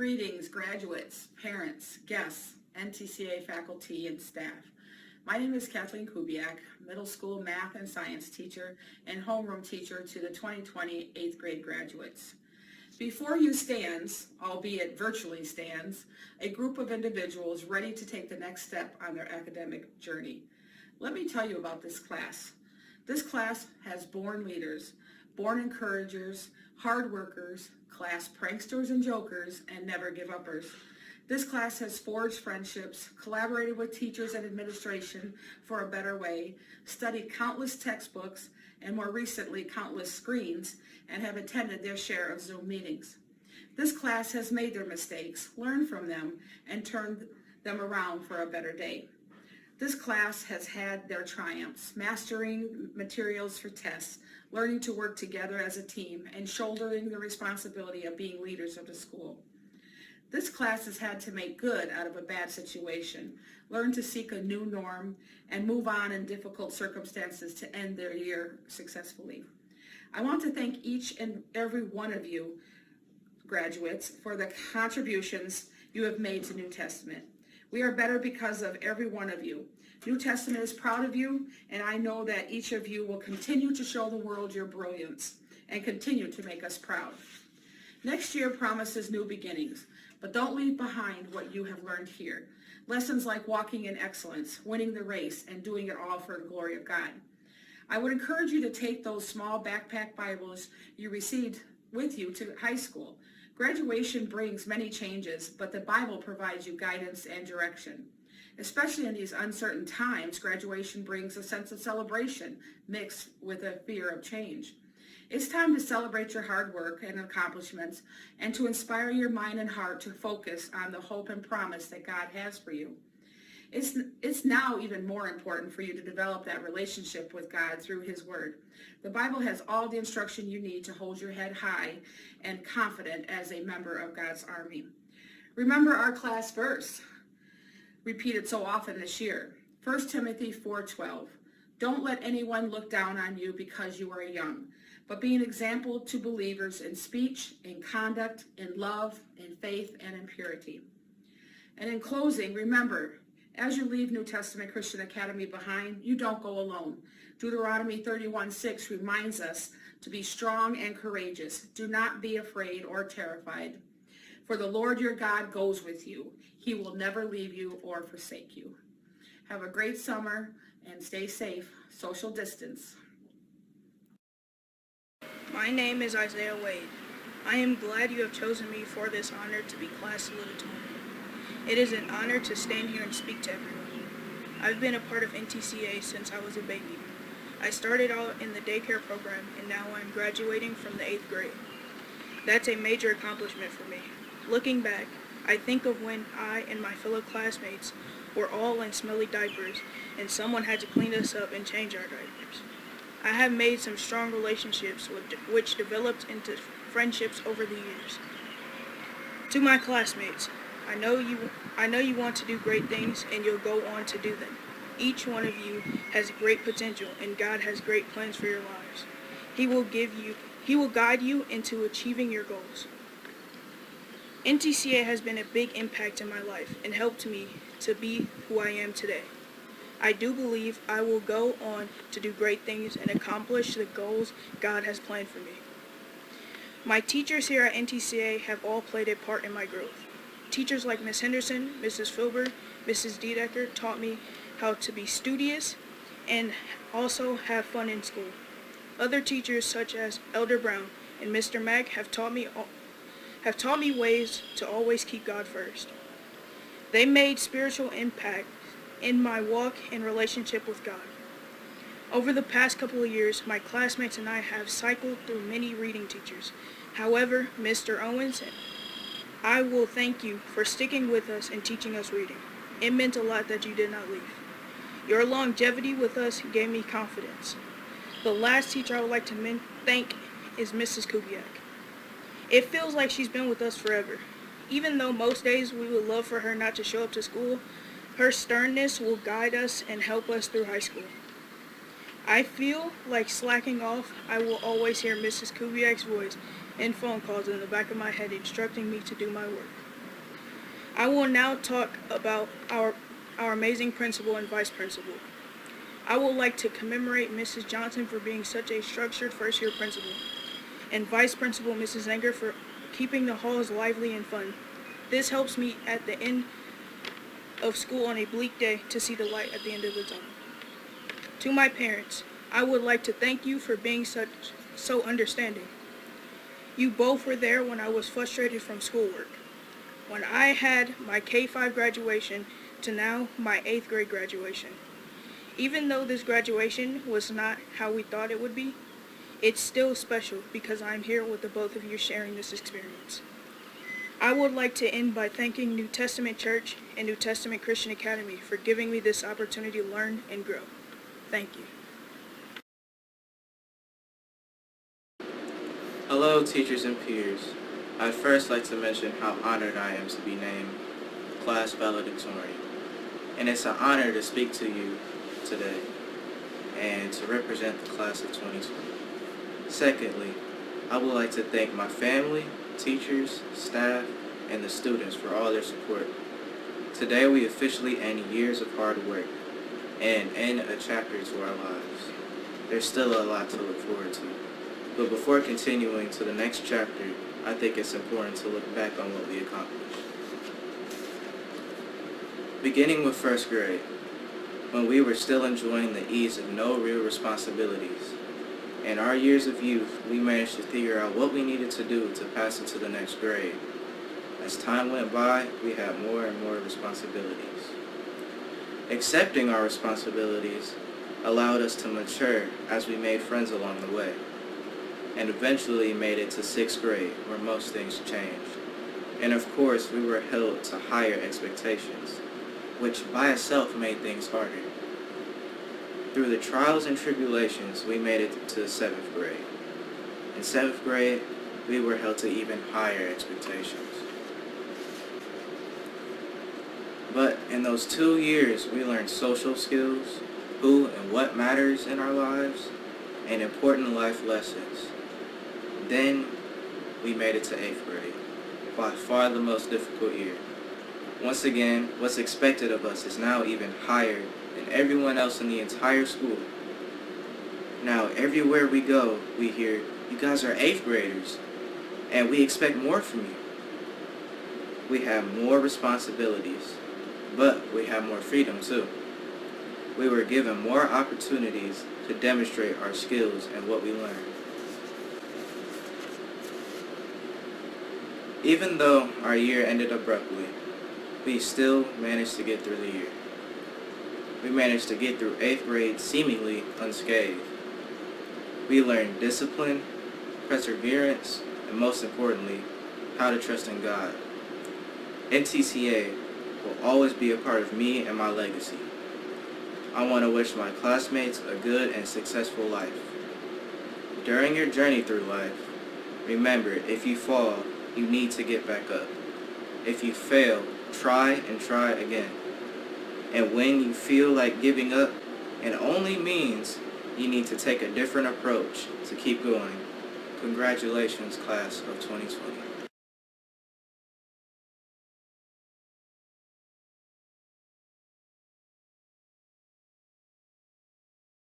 Greetings, graduates, parents, guests, NTCA faculty, and staff. My name is Kathleen Kubiak, middle school math and science teacher and homeroom teacher to the 2020 8th grade graduates. Before you stands, albeit virtually stands, a group of individuals ready to take the next step on their academic journey. Let me tell you about this class. This class has born leaders, born encouragers, hard workers, class pranksters and jokers, and never give uppers. This class has forged friendships, collaborated with teachers and administration for a better way, studied countless textbooks, and more recently countless screens, and have attended their share of Zoom meetings. This class has made their mistakes, learned from them, and turned them around for a better day. This class has had their triumphs, mastering materials for tests, learning to work together as a team, and shouldering the responsibility of being leaders of the school. This class has had to make good out of a bad situation, learn to seek a new norm, and move on in difficult circumstances to end their year successfully. I want to thank each and every one of you, graduates, for the contributions you have made to New Testament. We are better because of every one of you. New Testament is proud of you, and I know that each of you will continue to show the world your brilliance and continue to make us proud. Next year promises new beginnings, but don't leave behind what you have learned here. Lessons like walking in excellence, winning the race, and doing it all for the glory of God. I would encourage you to take those small backpack Bibles you received with you to high school. Graduation brings many changes, but the Bible provides you guidance and direction. Especially in these uncertain times, graduation brings a sense of celebration mixed with a fear of change. It's time to celebrate your hard work and accomplishments and to inspire your mind and heart to focus on the hope and promise that God has for you. It's now even more important for you to develop that relationship with God through His Word. The Bible has all the instruction you need to hold your head high and confident as a member of God's army. Remember our class verse, repeated so often this year, 1 Timothy 4:12. Don't let anyone look down on you because you are young, but be an example to believers in speech, in conduct, in love, in faith, and in purity. And in closing, remember, as you leave New Testament Christian Academy behind, you don't go alone. Deuteronomy 31:6 reminds us to be strong and courageous. Do not be afraid or terrified, for the Lord your God goes with you. He will never leave you or forsake you. Have a great summer and stay safe. Social distance. My name is Isaiah Wade. I am glad you have chosen me for this honor to be class salutatorian. It is an honor to stand here and speak to everyone. I've been a part of NTCA since I was a baby. I started out in the daycare program and now I'm graduating from the 8th grade. That's a major accomplishment for me. Looking back, I think of when I and my fellow classmates were all in smelly diapers and someone had to clean us up and change our diapers. I have made some strong relationships which developed into friendships over the years. To my classmates, I know you want to do great things and you'll go on to do them. Each one of you has great potential and God has great plans for your lives. He will guide you into achieving your goals. NTCA has been a big impact in my life and helped me to be who I am today. I do believe I will go on to do great things and accomplish the goals God has planned for me. My teachers here at NTCA have all played a part in my growth. Teachers like Ms. Henderson, Mrs. Filber, Mrs. Dedecker taught me how to be studious and also have fun in school. Other teachers such as Elder Brown and Mr. Mack have taught me ways to always keep God first. They made spiritual impact in my walk and relationship with God. Over the past couple of years, my classmates and I have cycled through many reading teachers. However, Mr. Owens, I will thank you for sticking with us and teaching us reading. It meant a lot that you did not leave. Your longevity with us gave me confidence. The last teacher I would like to thank is Mrs. Kubiak. It feels like she's been with us forever. Even though most days we would love for her not to show up to school, her sternness will guide us and help us through high school. I feel like slacking off, I will always hear Mrs. Kubiak's voice and phone calls in the back of my head instructing me to do my work. I will now talk about our amazing principal and vice principal. I would like to commemorate Mrs. Johnson for being such a structured first-year principal, and Vice Principal Mrs. Zenger for keeping the halls lively and fun. This helps me at the end of school on a bleak day to see the light at the end of the tunnel. To my parents, I would like to thank you for being so understanding. You both were there when I was frustrated from schoolwork, when I had my K-5 graduation to now my 8th grade graduation. Even though this graduation was not how we thought it would be, it's still special because I'm here with the both of you sharing this experience. I would like to end by thanking New Testament Church and New Testament Christian Academy for giving me this opportunity to learn and grow. Thank you. Hello, teachers and peers. I'd first like to mention how honored I am to be named Class Valedictorian. And it's an honor to speak to you today and to represent the class of 2020. Secondly, I would like to thank my family, teachers, staff, and the students for all their support. Today we officially end years of hard work and end a chapter to our lives. There's still a lot to look forward to. But before continuing to the next chapter, I think it's important to look back on what we accomplished. Beginning with first grade, when we were still enjoying the ease of no real responsibilities. In our years of youth, we managed to figure out what we needed to do to pass into the next grade. As time went by, we had more and more responsibilities. Accepting our responsibilities allowed us to mature as we made friends along the way, and eventually made it to 6th grade, where most things changed. And of course, we were held to higher expectations, which by itself made things harder. Through the trials and tribulations, we made it to 7th grade. In 7th grade, we were held to even higher expectations. But in those 2 years, we learned social skills, who and what matters in our lives, and important life lessons. Then, we made it to 8th grade, by far the most difficult year. Once again, what's expected of us is now even higher than everyone else in the entire school. Now, everywhere we go, we hear, you guys are 8th graders, and we expect more from you. We have more responsibilities, but we have more freedom too. We were given more opportunities to demonstrate our skills and what we learned. Even though our year ended abruptly, we still managed to get through the year. We managed to get through 8th grade seemingly unscathed. We learned discipline, perseverance, and most importantly, how to trust in God. NTCA will always be a part of me and my legacy. I want to wish my classmates a good and successful life. During your journey through life, remember, if you fall, you need to get back up. If you fail, try and try again. And when you feel like giving up, it only means you need to take a different approach to keep going. Congratulations, class of 2020.